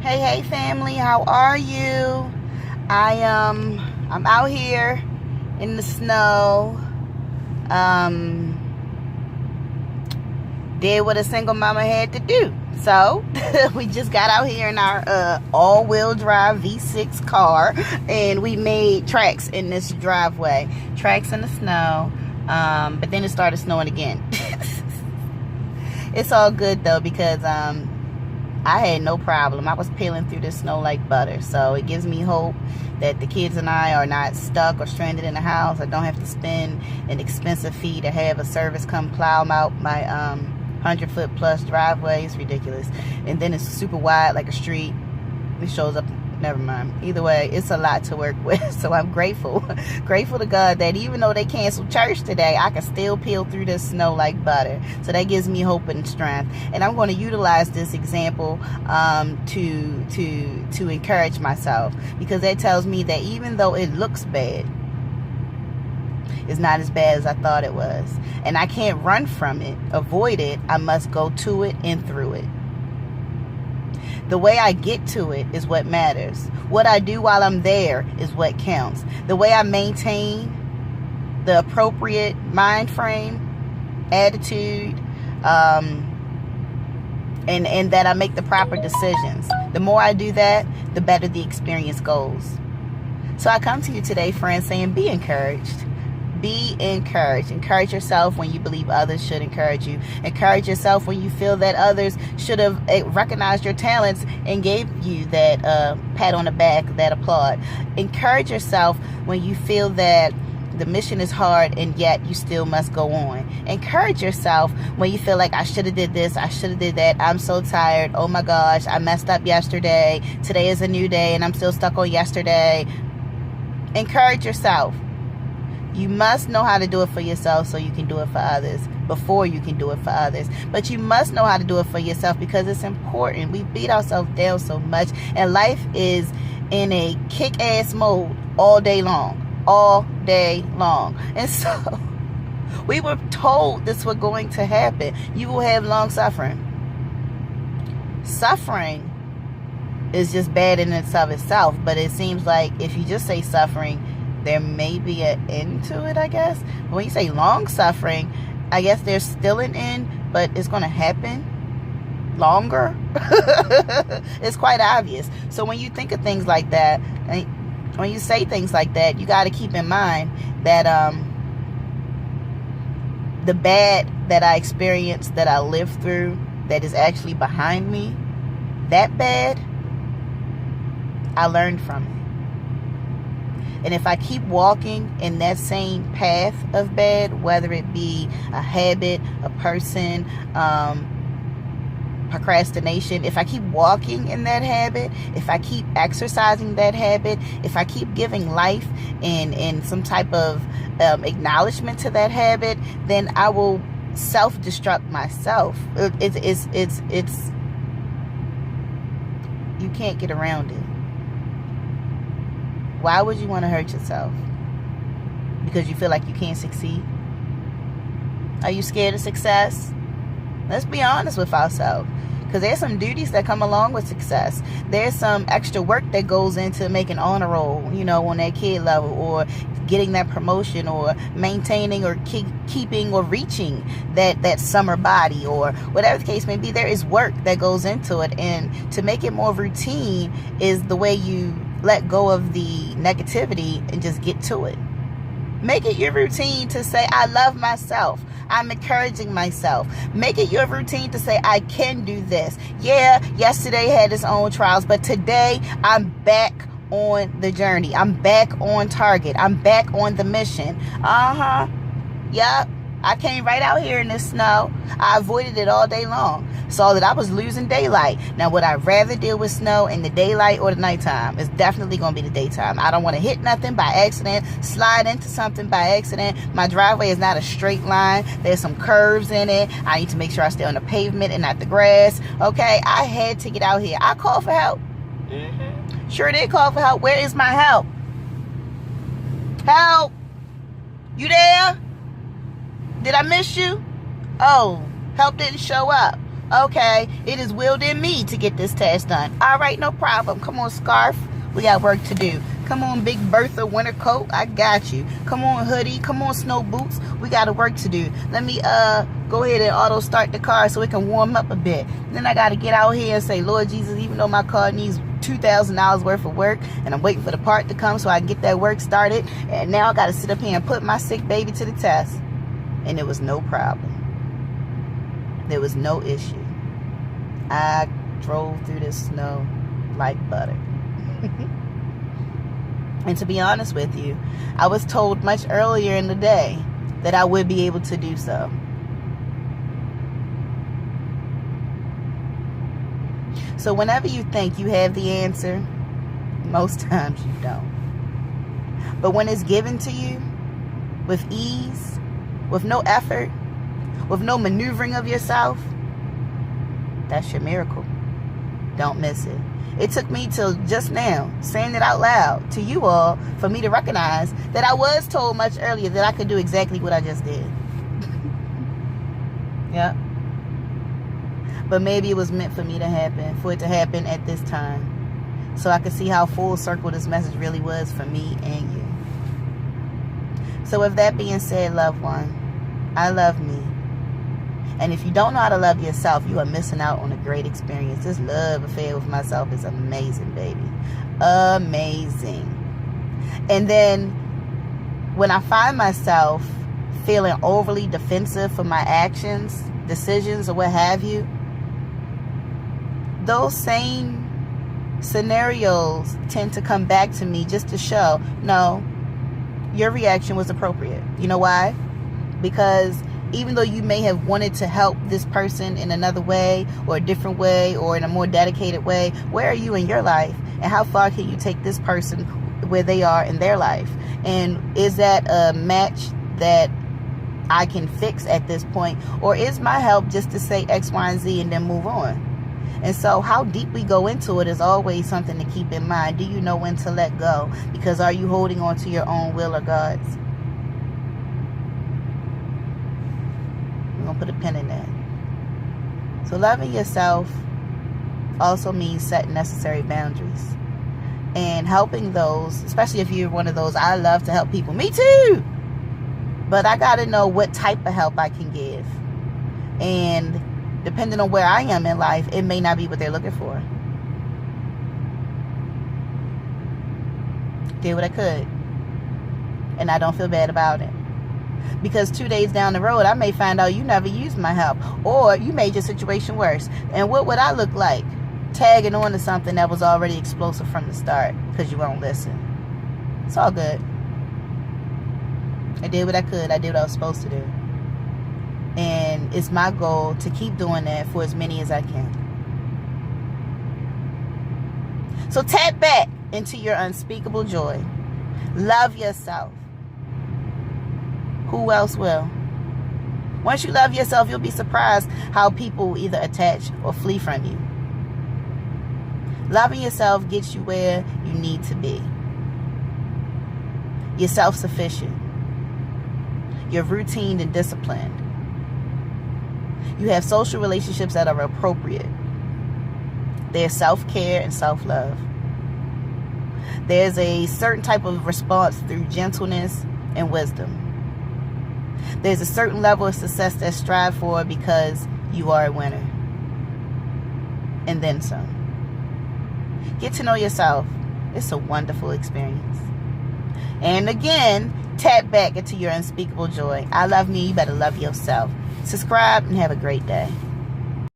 Hey family, how are you? I'm out here in the snow. Did what a single mama had to do. So we just got out here in our all-wheel drive V6 car, and we made tracks in this driveway. Tracks in the snow. But then it started snowing again. It's all good though, because I had no problem. I was peeling through the snow like butter. So it gives me hope that the kids and I are not stuck or stranded in the house. I don't have to spend an expensive fee to have a service come plow out my 100-foot plus driveway. It's ridiculous. And then it's super wide like a street. It shows up. Never mind. Either way, it's a lot to work with. So I'm grateful to God that even though they canceled church today, I can still peel through this snow like butter. So that gives me hope and strength. And I'm going to utilize this example to encourage myself, because that tells me that even though it looks bad, it's not as bad as I thought it was. And I can't run from it, avoid it. I must go to it and through it. The way I get to it is what matters. What I do while I'm there is what counts. The way I maintain the appropriate mind frame, attitude, and that I make the proper decisions. The more I do that, the better the experience goes. So I come to you today, friends, saying be encouraged. Be encouraged. Encourage yourself when you believe others should encourage you. Encourage yourself when you feel that others should have recognized your talents and gave you that pat on the back, that applaud. Encourage yourself when you feel that the mission is hard and yet you still must go on. Encourage yourself when you feel like I should have did this, I should have did that, I'm so tired, oh my gosh, I messed up yesterday, today is a new day and I'm still stuck on yesterday. Encourage yourself. You must know how to do it for yourself so you can do it for others before you can do it for others. But you must know how to do it for yourself because it's important. We beat ourselves down so much, and life is in a kick-ass mode all day long. All day long. And so we were told this was going to happen. You will have long suffering. Suffering is just bad in itself, but it seems like if you just say suffering, there may be an end to it, I guess. But when you say long suffering, I guess there's still an end, but it's going to happen longer. It's quite obvious. So when you think of things like that, when you say things like that, you got to keep in mind that the bad that I experienced, that I lived through, that is actually behind me, that bad, I learned from it. And if I keep walking in that same path of bad, whether it be a habit, a person, procrastination, if I keep walking in that habit, if I keep exercising that habit, if I keep giving life and some type of acknowledgement to that habit, then I will self-destruct myself. It's you can't get around it. Why would you want to hurt yourself? Because you feel like you can't succeed? Are you scared of success? Let's be honest with ourselves. Because there's some duties that come along with success. There's some extra work that goes into making honor roll, on that kid level, or getting that promotion, or maintaining or keeping or reaching that summer body, or whatever the case may be. There is work that goes into it. And to make it more routine is the way you let go of the negativity and just get to it. Make it your routine to say, I love myself. I'm encouraging myself. Make it your routine to say, I can do this. Yeah, yesterday had its own trials, but today I'm back on the journey. I'm back on target. I'm back on the mission. Yep. I came right out here in the snow. I avoided it all day long. Saw that I was losing daylight. Now, would I rather deal with snow in the daylight or the nighttime? It's definitely going to be the daytime. I don't want to hit nothing by accident, slide into something by accident. My driveway is not a straight line. There's some curves in it. I need to make sure I stay on the pavement and not the grass. Okay, I had to get out here. I called for help. Sure did call for help. Where is my help? Help! You there? Did I miss you? Oh, help didn't show up. Okay, it is willed in me to get this task done. All right, no problem. Come on, Scarf. We got work to do. Come on, Big Bertha winter coat. I got you. Come on, hoodie. Come on, snow boots. We got work to do. Let me go ahead and auto start the car so it can warm up a bit. Then I got to get out here and say, Lord Jesus, even though my car needs $2,000 worth of work and I'm waiting for the part to come so I can get that work started, and now I got to sit up here and put my sick baby to the test. And it was no problem. There was no issue. I drove through the snow like butter. And to be honest with you, I was told much earlier in the day that I would be able to do so. So whenever you think you have the answer, most times you don't. But when it's given to you with ease, with no effort, with no maneuvering of yourself, that's your miracle. Don't miss it. It took me till just now, saying it out loud to you all, for me to recognize that I was told much earlier that I could do exactly what I just did. Yeah. But maybe it was meant for me to happen, for it to happen at this time, so I could see how full circle this message really was for me and you. So with that being said, loved one, I love me. And if you don't know how to love yourself, you are missing out on a great experience. This love affair with myself is amazing, baby. Amazing. And then when I find myself feeling overly defensive for my actions, decisions, or what have you, those same scenarios tend to come back to me just to show, no, your reaction was appropriate. You know why? Because even though you may have wanted to help this person in another way, or a different way, or in a more dedicated way, where are you in your life? And how far can you take this person where they are in their life? And is that a match that I can fix at this point? Or is my help just to say X, Y, and Z and then move on? And so how deep we go into it is always something to keep in mind. Do you know when to let go? Because are you holding on to your own will or God's? Put a pin in that. So loving yourself also means setting necessary boundaries and helping those, especially if you're one of those, I love to help people. Me too. But I got to know what type of help I can give. And depending on where I am in life, it may not be what they're looking for. Did what I could. And I don't feel bad about it. Because 2 days down the road, I may find out you never used my help. Or you made your situation worse. And what would I look like? Tagging on to something that was already explosive from the start. Because you won't listen. It's all good. I did what I could. I did what I was supposed to do. And it's my goal to keep doing that for as many as I can. So tap back into your unspeakable joy. Love yourself. Who else will? Once you love yourself, you'll be surprised how people will either attach or flee from you. Loving yourself gets you where you need to be. You're self-sufficient. You're routine and disciplined. You have social relationships that are appropriate. There's self-care and self-love. There's a certain type of response through gentleness and wisdom. There's a certain level of success that's strived for because you are a winner. And then some. Get to know yourself. It's a wonderful experience. And again, tap back into your unspeakable joy. I love me. You better love yourself. Subscribe and have a great day.